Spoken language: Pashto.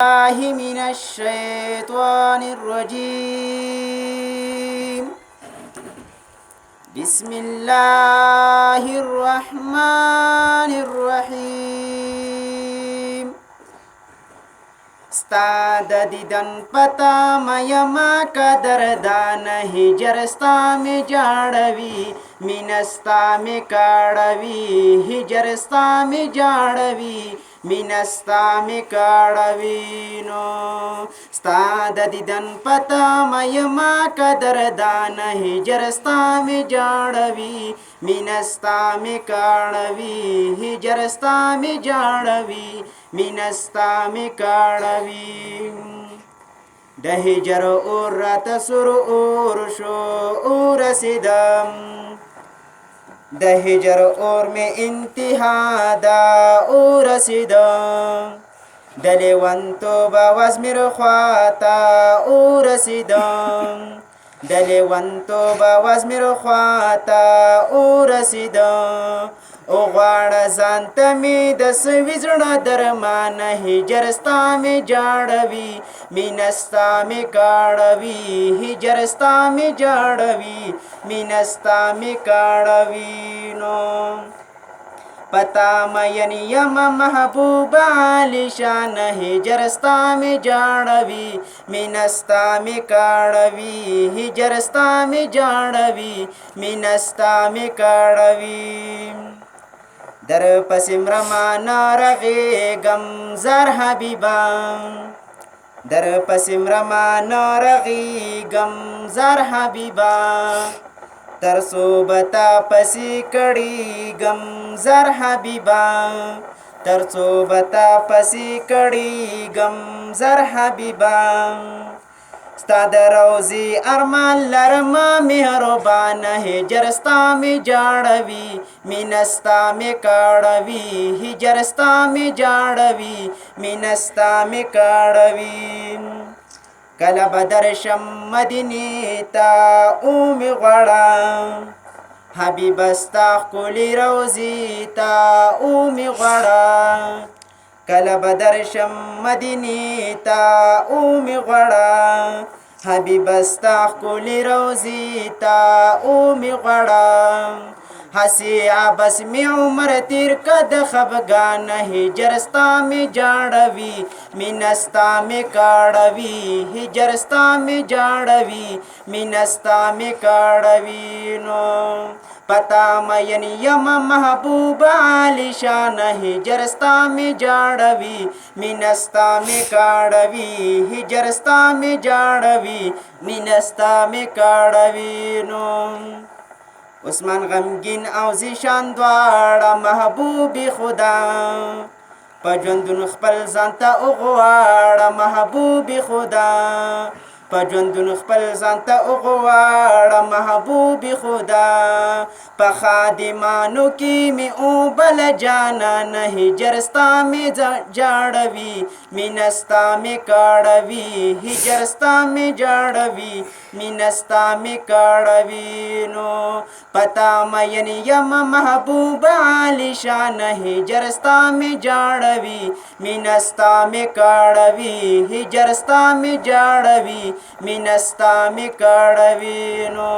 الله من الشيطان الرجيم. بسم الله الرحمن الرحيم. استاد دیدن پتا ميما قدردان هجرستا می جاڑوی مینستا می کاڑوی هجرستا می جاڑوی مینستا می کاڑوی نو استاد دیدن پتا ميما قدردان هجرستا می جاڑوی مینستا می کاڑوی هجرستا می جاڑوی مینستا می کاڑوی د هجر اور رات سر اور شو اور رسیدم د هجر اور میں انتہا دا اور رسیدم دلی ونتو باواز میر خواتا اور رسیدم دلی ونتو باواز میر خواتا اور رسیدم او غواړه ځانته مې د سوي زړه درمانه هجرستا مې جاړوي مینستا مې کاړوي هجرستا مې جاړوي مینستا مې کاړوي نو پتا مین یم محبوب عالیشان هجرستا می جاڑوی مینستا می کاڑوی هجرستا می جاڑوی مینستا می کاڑوی در پسیم رمانا رغیگم زر حبیبم در پسیم رمانا رغیگم زر حبیبم ترسو بتا پسی کڑی گم زر حبیبا ترسو بتا پسی کڑی گم زر حبیبا استاد روزی ارمان لرما مهربان هجرستا می جاڑوی مینستا می کاڑوی هجرستا می جاڑوی مینستا می کاڑوی کله بدرشم مدینی تا اومی غړم حبیب استا ښکلي روزي تا اومی غړم کله بدرشم مدینی تا اومی غړم حبیب استا ښکلي روزي تا اومی غړم ہسی عبس می عمر تیر کد خفگان هجرستا می جاڑوی مینستا می کاڑوی هجرستا می جاڑوی مینستا می کاڑوی نو پتا مین یم محبوب عالیشان هجرستا می جاڑوی مینستا می کاڑوی هجرستا می جاڑوی مینستا می کاڑوی نو عثمان غمگین او زیشان دواړه محبوبی خدا په ژوندون خپل ځان ته وغواړه محبوبی خدا په ژوندون خپل ځان ته وغواړه محبوبی خدا په خادمانو کې مې اوبل جانان هجرستا مې جاړوي مینستا مې کاړوي هجرستا مې جاړوي مینستا مې کاړوي نو پتا مین یم محبوب عالیشان هجرستا مې جاړوي مینستا مې کاړوي هجرستا مې جاړوي مینستا مې کاړوي نو